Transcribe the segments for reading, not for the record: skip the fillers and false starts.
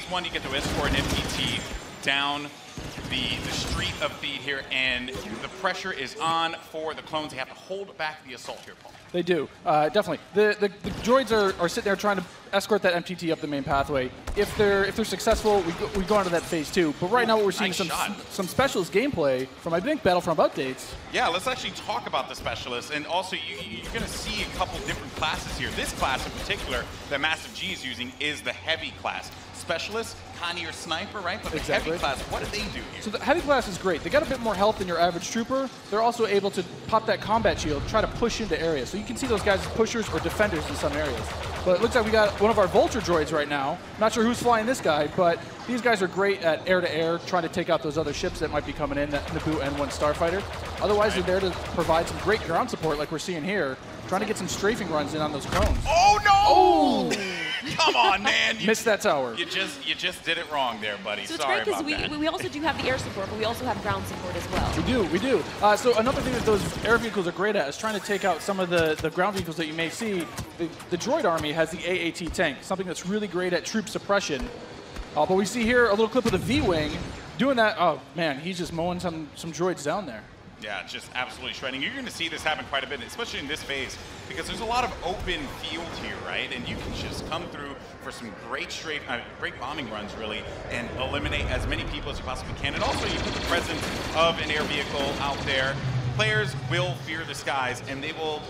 one, you get to escort an MTT down the street of feed here, and the pressure is on for the clones. They have to hold back the assault here, Paul. They do, definitely. The droids are sitting there trying to escort that MTT up the main pathway. If they're successful, we go on to that phase 2. But right now, what we're seeing is some specialist gameplay from, I think, Battlefront updates. Yeah, let's actually talk about the specialists, and also you're going to see a couple different classes here. This class in particular that Massive G is using is the heavy class. Specialist, kind of your sniper, right? But the heavy class, what do they do here? So the heavy class is great. They got a bit more health than your average trooper. They're also able to pop that combat shield, try to push into areas. So you can see those guys as pushers or defenders in some areas. But it looks like we got one of our Vulture droids right now. Not sure who's flying this guy, but these guys are great at air-to-air, trying to take out those other ships that might be coming in, that Naboo N1 Starfighter. Otherwise, they're there to provide some great ground support like we're seeing here, trying to get some strafing runs in on those clones. Oh, no! Oh! Come on, man. Missed that tower. You just did it wrong there, buddy. So Sorry it's great about because we also do have the air support, but we also have ground support as well. We do. So another thing that those air vehicles are great at is trying to take out some of the ground vehicles that you may see. The droid army has the AAT tank, something that's really great at troop suppression. But we see here a little clip of the V-Wing doing that. Oh, man, he's just mowing some droids down there. Yeah, just absolutely shredding. You're going to see this happen quite a bit, especially in this phase, because there's a lot of open field here, right? And you can just come through for some great great bombing runs, really, and eliminate as many people as you possibly can. And also, you put the presence of an air vehicle out there. Players will fear the skies, and they will,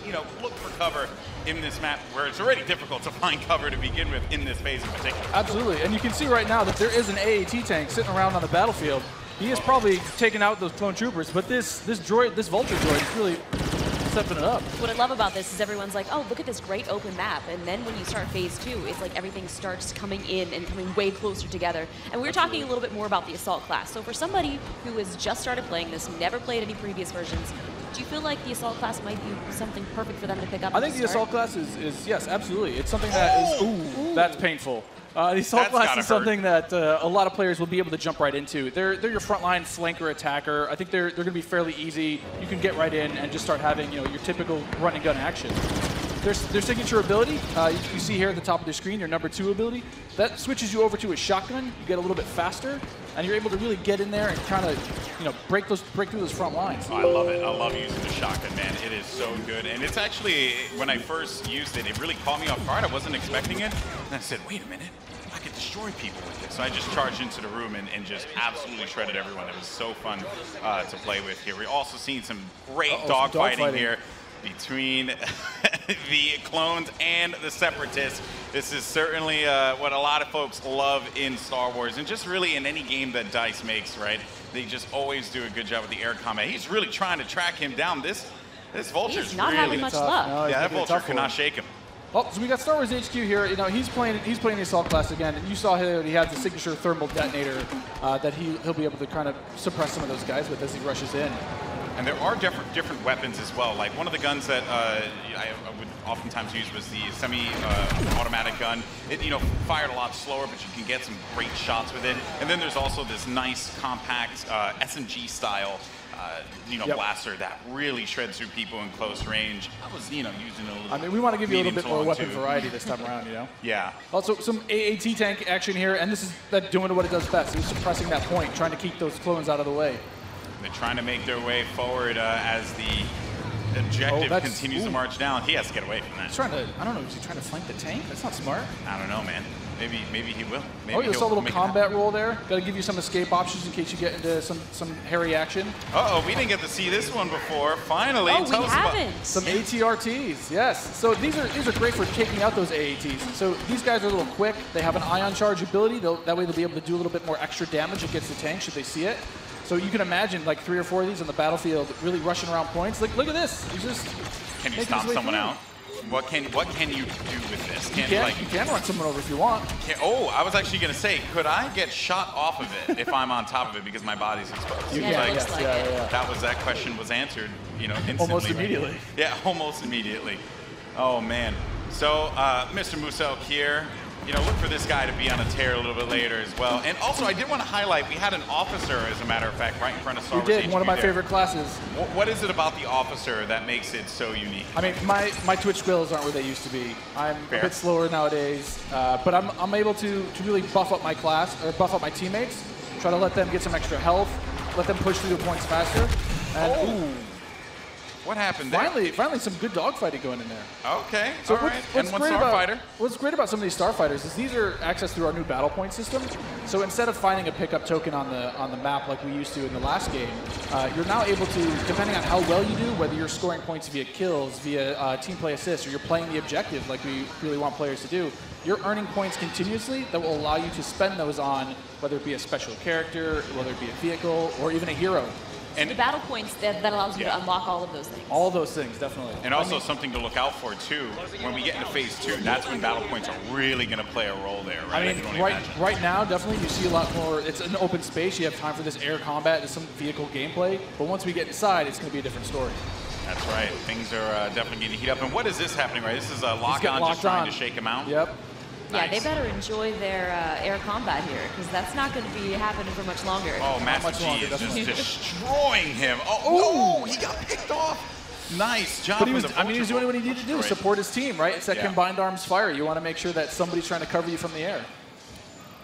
look for cover in this map where it's already difficult to find cover to begin with in this phase in particular. Absolutely, and you can see right now that there is an AAT tank sitting around on the battlefield. He is probably taking out those clone troopers, but this Vulture droid is really stepping it up. What I love about this is everyone's like, oh, look at this great open map. And then when you start phase 2, it's like everything starts coming in and coming way closer together. And we were talking a little bit more about the assault class. So for somebody who has just started playing this, never played any previous versions, do you feel like the assault class might be something perfect for them to pick up? I think the assault class is yes, absolutely. It's something that is, ooh, that's painful. The assault class is something that a lot of players will be able to jump right into. They're your frontline flanker attacker. I think they're going to be fairly easy. You can get right in and just start having your typical run and gun action. Their signature ability, you see here at the top of the screen, your number 2 ability, that switches you over to a shotgun. You get a little bit faster, and you're able to really get in there and kind of break through those front lines. Oh, I love it. I love using the shotgun, man. It is so good. And it's actually, when I first used it, it really caught me off guard. I wasn't expecting it. And I said, wait a minute. I could destroy people with this. So I just charged into the room and just absolutely shredded everyone. It was so fun to play with here. We're also seeing some great dogfighting here between the clones and the separatists. This is certainly what a lot of folks love in Star Wars, and just really in any game that DICE makes, right? They just always do a good job with the air combat. He's really trying to track him down. This Vulture's not really having much luck. No, yeah, that Vulture cannot shake him. Oh, so we got Star Wars HQ here. He's playing the assault class again, and you saw here he has the signature thermal detonator that he'll be able to kind of suppress some of those guys with as he rushes in. And there are different weapons as well. Like one of the guns that I would oftentimes use was the semi-automatic gun. It fired a lot slower, but you can get some great shots with it. And then there's also this nice compact SMG style blaster that really shreds through people in close range. I was using a little. I mean, we want to give you a little bit more weapon variety this time around, Yeah. Also, some AAT tank action here, and this is doing what it does best. He's suppressing that point, trying to keep those clones out of the way. They're trying to make their way forward as the objective continues to march down. He has to get away from that. He's trying to, I don't know, is he trying to flank the tank? That's not smart. I don't know, man. Maybe he will. Maybe you saw a little combat roll there. Got to give you some escape options in case you get into some hairy action. Uh-oh, we didn't get to see this one before. Finally, we haven't. Some ATRTs, yes. So these are great for taking out those AATs. So these guys are a little quick. They have an ion charge ability. That way they'll be able to do a little bit more extra damage against the tank should they see it. So you can imagine like 3 or 4 of these on the battlefield really rushing around points. Look at this. He's just Can you stop someone out? What can you do with this? You can run someone over if you want. I was actually going to say, could I get shot off of it if I'm on top of it because my body's exposed? That question was answered, instantly. Almost immediately. Yeah, almost immediately. Oh man. So Mr. Muselk here you know, look for this guy to be on a tear a little bit later as well. And also, I did want to highlight, we had an officer, as a matter of fact, right in front of Star Wars. We did, HQ one of my there. favorite classes. What is it about the officer that makes it so unique? I mean, my Twitch skills aren't where they used to be. I'm a bit slower nowadays, but I'm able to really buff up my class, or buff up my teammates, try to let them get some extra health, let them push through the points faster. And, ooh. What happened there? Finally some good dogfighting going in there. Okay, So all right. And one Starfighter. What's great about some of these Starfighters is these are accessed through our new battle point system. So instead of finding a pickup token on the map like we used to in the last game, you're now able to, depending on how well you do, whether you're scoring points via kills, via team play assists, or you're playing the objective like we really want players to do, you're earning points continuously that will allow you to spend those on whether it be a special character, whether it be a vehicle, or even a hero. And the battle points that allows you to unlock all of those things. All those things, definitely. And also something to look out for too. When we get into phase 2, that's when battle points are really going to play a role there, right? I mean, right now, definitely you see a lot more. It's an open space. You have time for this air combat, there's some vehicle gameplay. But once we get inside, it's going to be a different story. That's right. Things are definitely going to heat up. And what is this happening, right? This is a lock-on just trying to shake him out? Yep. Yeah, Nice. they better enjoy their air combat here, because that's not going to be happening for much longer. Oh, Master G is just destroying him. Oh, no, he got picked off. Nice job. But he was doing what he needed to do, support his team, right? It's that combined arms fire. You want to make sure that somebody's trying to cover you from the air.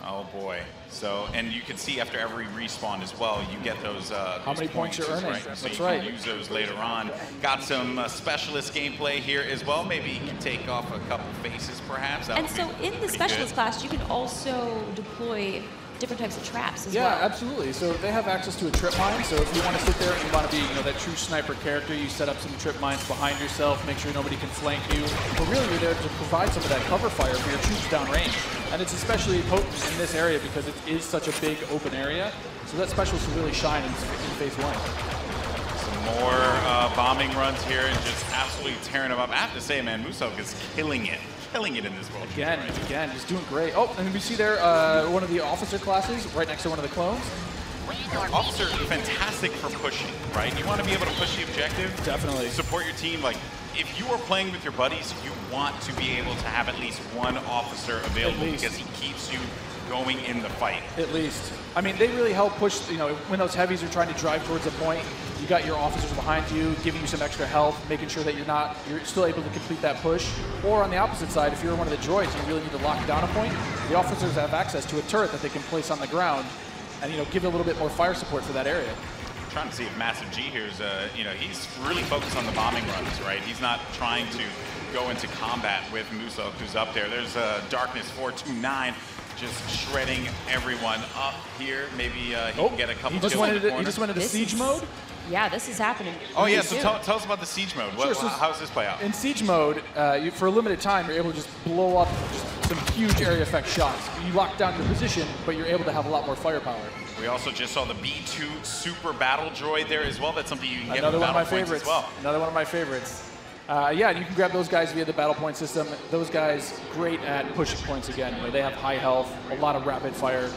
Oh boy. So, and you can see after every respawn as well, you get those how many points you're earning. Right? So That's you right. can use those later on. Got some specialist gameplay here as well. Maybe you can take off a couple faces perhaps. And so in the specialist class, you can also deploy different types of traps as well. Yeah, absolutely. So they have access to a trip mine. So if you want to sit there and you want to be, that true sniper character, you set up some trip mines behind yourself, make sure nobody can flank you. But really, you're there to provide some of that cover fire for your troops downrange. And it's especially potent in this area because it is such a big open area. So that specialist will really shine in phase 1. Some more bombing runs here and just absolutely tearing them up. I have to say, man, Musok is killing it in this world. Again, he's doing great. Oh, and we see there one of the officer classes right next to one of the clones. Officer, fantastic for pushing, right? You want to be able to push the objective. Definitely. Support your team. Like, if you are playing with your buddies, you want to be able to have at least one officer available because he keeps you going in the fight. At least. I mean, they really help push, when those heavies are trying to drive towards a point, you got your officers behind you, giving you some extra health, making sure that you're still able to complete that push. Or on the opposite side, if you're one of the droids and you really need to lock down a point, the officers have access to a turret that they can place on the ground and, give a little bit more fire support for that area. I'm trying to see if Massive G here is, he's really focused on the bombing runs, right? He's not trying to go into combat with Musok, who's up there. There's Darkness 429. Just shredding everyone up here. Maybe he can get a couple kills in the corner. He just went into siege mode? Yeah, this is happening. Oh, yeah, so tell us about the siege mode. Sure, so how does this play out? In siege mode, for a limited time, you're able to just blow up just some huge area effect shots. You lock down your position, but you're able to have a lot more firepower. We also just saw the B2 Super Battle Droid there as well. That's something you can get Another with one of my battle points favorites. as well. Another one of my favorites. Yeah, you can grab those guys via the battle point system. Those guys, great at pushing points again. They have high health, a lot of rapid fire.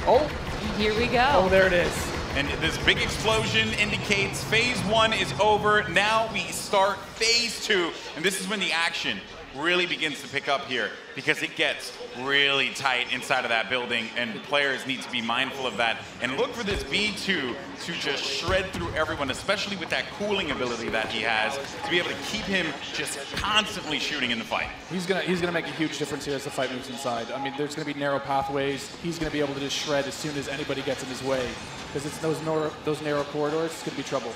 Oh! Here we go. Oh, there it is. And this big explosion indicates phase 1 is over. Now we start phase 2. And this is when the action really begins to pick up here because it gets really tight inside of that building and players need to be mindful of that and look for this B2 to just shred through everyone, especially with that cooling ability that he has to be able to keep him just constantly shooting in the fight. He's gonna make a huge difference here as the fight moves inside. I mean, there's gonna be narrow pathways. He's gonna be able to just shred as soon as anybody gets in his way because it's those narrow corridors. It's gonna be trouble.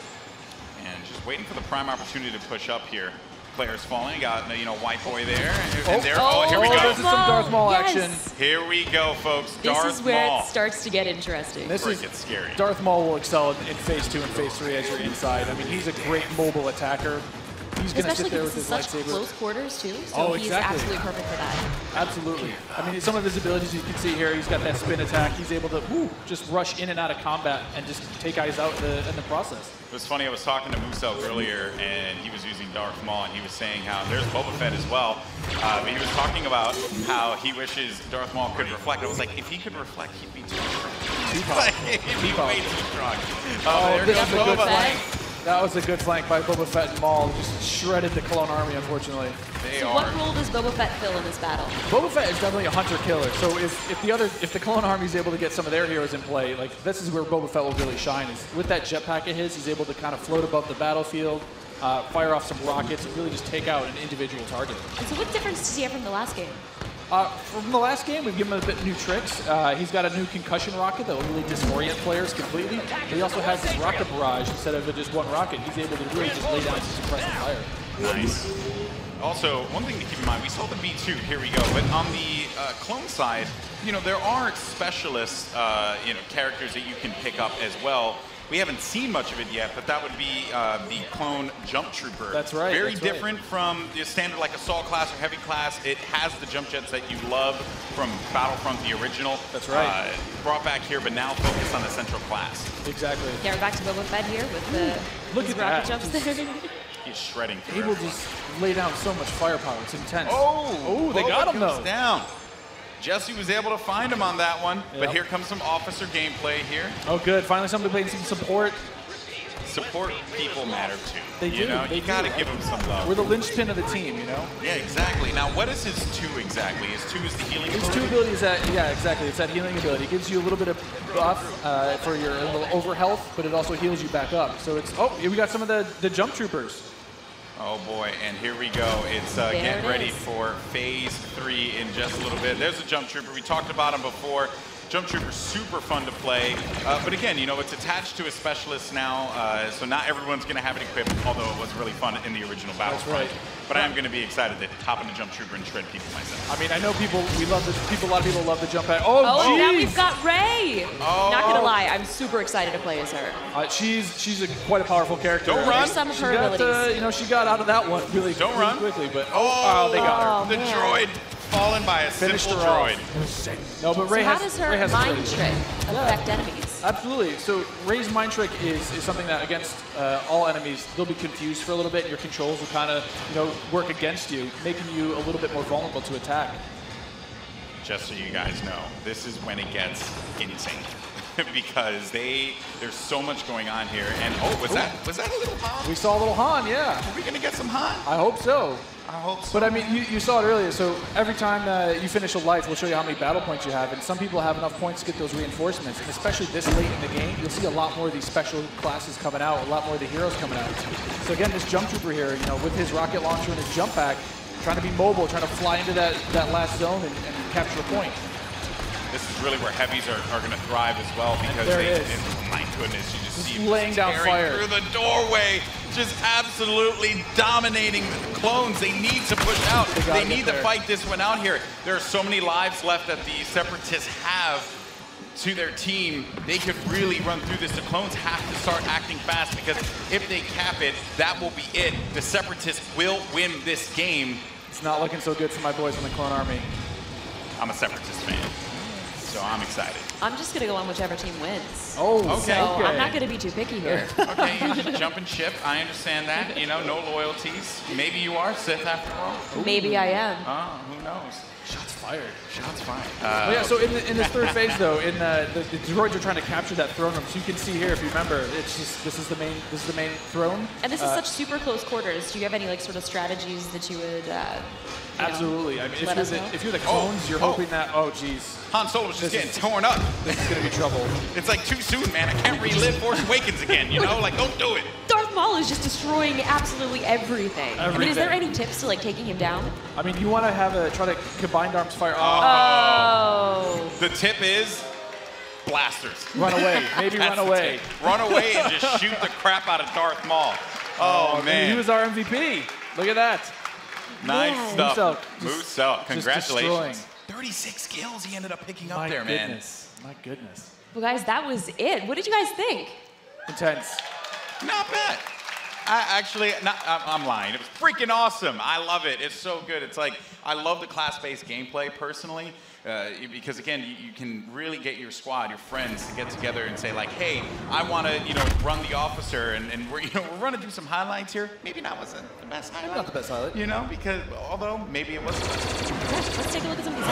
And just waiting for the prime opportunity to push up here. Players falling, got White Boy there, and there. Oh, here we go. This is some Darth Maul action. Here we go, folks. This Darth is where Maul. it starts to get interesting. This is gets scary. Darth Maul will excel in phase 2 and phase 3 as you're inside. I mean, he's a great mobile attacker. He's going to sit there with his lightsaber. Close quarters too, so he's absolutely perfect for that. Absolutely. I mean, some of his abilities you can see here, he's got that spin attack. He's able to just rush in and out of combat and just take guys out in the process. It was funny, I was talking to Musok earlier, and he was using Darth Maul, and he was saying how there's Boba Fett as well. But he was talking about how he wishes Darth Maul could reflect. I was like, if he could reflect, he'd be too strong. He'd be way too strong. Oh, there goes Boba. That was a good flank by Boba Fett and Maul. Just shredded the Clone Army, unfortunately. So what role does Boba Fett fill in this battle? Boba Fett is definitely a hunter-killer. So if the Clone Army is able to get some of their heroes in play, like this is where Boba Fett will really shine. Is with that jetpack of his, he's able to kind of float above the battlefield, fire off some rockets, and really just take out an individual target. And so what difference does he have from the last game? From the last game, we've given him a bit new tricks. He's got a new concussion rocket that will really disorient players completely. But he also has this rocket barrage. Instead of just one rocket, he's able to really just lay down some suppressive fire. Nice. Also, one thing to keep in mind, we saw the B2, here we go, but on the clone side, you know, there are specialist, you know, characters that you can pick up as well. We haven't seen much of it yet, but that would be the clone jump trooper. That's right. Very different from the standard like assault class or heavy class. It has the jump jets that you love from Battlefront, the original. That's right. Brought back here, but now focused on the central class. Exactly. Yeah, we're back to Boba Fett here with the Look at rocket that. jumps there. He's shredding. He will just lay down so much firepower. It's intense. Oh, they got him though. Down. Jesse was able to find him on that one, Yep. but here comes some officer gameplay here. Oh, good. Finally, somebody playing some support. Support people matter too. They do. You know, They you gotta do. give them some love. We're the linchpin of the team, you know? Yeah, exactly. Now, what is his 2 exactly? His 2 is the healing His ability? 2 ability is that, yeah, exactly. It's that healing ability. It gives you a little bit of buff for your little over health, but it also heals you back up. So it's, oh, we got some of the jump troopers. Oh boy, and here we go. It's getting ready for phase 3 in just a little bit. There's a jump trooper. We talked about him before. Jump trooper, super fun to play. But again, you know, it's attached to a specialist now, so not everyone's going to have it equipped, although it was really fun in the original Battlefront. That's right. But I am going to be excited to hop in the jump trooper and shred people myself. I mean, I know we love this. A lot of people love the jump pad. Oh, Oh, now geez. we've got Rey. Oh. Not gonna lie, I'm super excited to play as her. She's quite a powerful character. Don't run. There's some of her She got, abilities. you know, she got out of that one really quickly, but oh, they got her. The man. droid fallen by a Finished simple her off. droid. No, but So Rey how has, does Rey her has mind ability. trick affect enemies? Absolutely. So Rey's mind trick is something that against all enemies, they'll be confused for a little bit, and your controls will kind of, you know, work against you, making you a little bit more vulnerable to attack. Just so you guys know, this is when it gets insane. Because there's so much going on here. And was that a little Han? We saw a little Han, yeah. Are we gonna get some Han? I hope so. I hope so. But I mean, you saw it earlier. So every time you finish a life, we'll show you how many battle points you have. And some people have enough points to get those reinforcements. And especially this late in the game, you'll see a lot more of these special classes coming out, a lot more of the heroes coming out. So again, this jump trooper here, you know, with his rocket launcher and his jump pack, trying to be mobile, trying to fly into that last zone and capture a point. This is really where heavies are going to thrive as well, because my goodness, you just see laying down tearing fire through the doorway, just absolutely dominating the clones. They need to push out. They need to fight this one out here. There are so many lives left that the Separatists have to their team. They could really run through this. The clones have to start acting fast, because if they cap it, that will be it. The Separatists will win this game. It's not looking so good for my boys in the Clone Army. I'm a Separatist fan, so I'm excited. I'm just gonna go on whichever team wins. Oh, So I'm not gonna be too picky here. Okay, you just jump and ship. I understand that. You know, no loyalties. Maybe you are Sith after all. Maybe I am. Oh, who knows? Shots fired. Shots fired. Yeah, so in this third phase though, in the droids are trying to capture that throne room. So you can see here, if you remember, it's just this is the main throne. And this is such super close quarters. Do you have any like sort of strategies that you would? Absolutely. I mean, if you're the clones, you're hoping that. Oh, geez. Han Solo was just getting torn up. This is gonna be trouble. It's like too soon, man. I can't relive Force Awakens again. You know, like don't do it. Darth Maul is just destroying absolutely everything. I mean, is there any tips to like taking him down? I mean, you want to try to combined arms fire. Oh. The tip is blasters. Run away. Maybe run away. Run away and just shoot the crap out of Darth Maul. Oh man, he was our MVP. Look at that. Nice stuff. Moose out. Congratulations. 36 kills he ended up picking up My there, goodness. Man. My goodness. Well, guys, that was it. What did you guys think? Intense. Not bad. I'm lying. It was freaking awesome. I love it. It's so good. It's like, I love the class-based gameplay personally. because again, you can really get your squad, your friends, to get together and say like, hey, I want to, run the officer, and we're, we're running through some highlights here. Maybe that wasn't the best highlight. Not the best highlight. Because although maybe it was. Let's take a look at some of these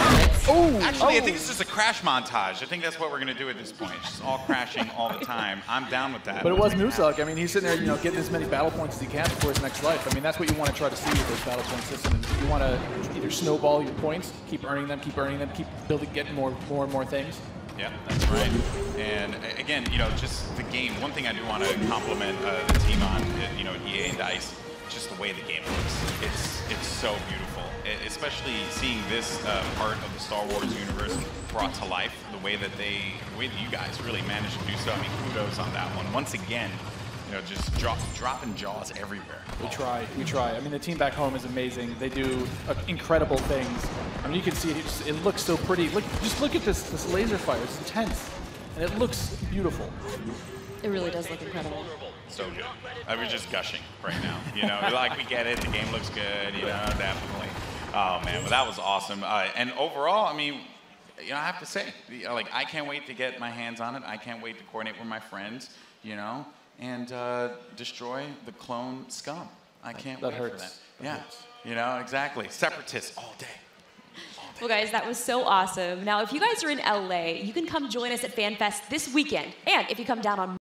highlights. Actually, I think it's just a crash montage. I think that's what we're gonna do at this point. It's just all crashing all the time. I'm down with that. But it was Nuzak. I mean, he's sitting there, getting as many battle points as he can before his next life. I mean, that's what you want to try to see with this battle point system. You want to either snowball your points, keep earning them, keep building, getting more and more things. Yeah, that's right. And again, just the game. One thing I do want to compliment the team on, EA and DICE, just the way the game looks. It's so beautiful, especially seeing this part of the Star Wars universe brought to life. The way that you guys really managed to do so. I mean, kudos on that one. Once again, just dropping jaws everywhere. We try. I mean, the team back home is amazing. They do incredible things. I mean, you can see it looks so pretty. Just look at this laser fire. It's intense, and it looks beautiful. It really does look incredible. So good. I was just gushing right now. Like we get it. The game looks good. Definitely. Oh man, well that was awesome. And overall, I mean, I have to say, like I can't wait to get my hands on it. I can't wait to coordinate with my friends. And destroy the clone scum. I can't wait for that. Yeah, exactly. Separatists all day. Well, guys, that was so awesome. Now, if you guys are in LA, you can come join us at FanFest this weekend. And if you come down on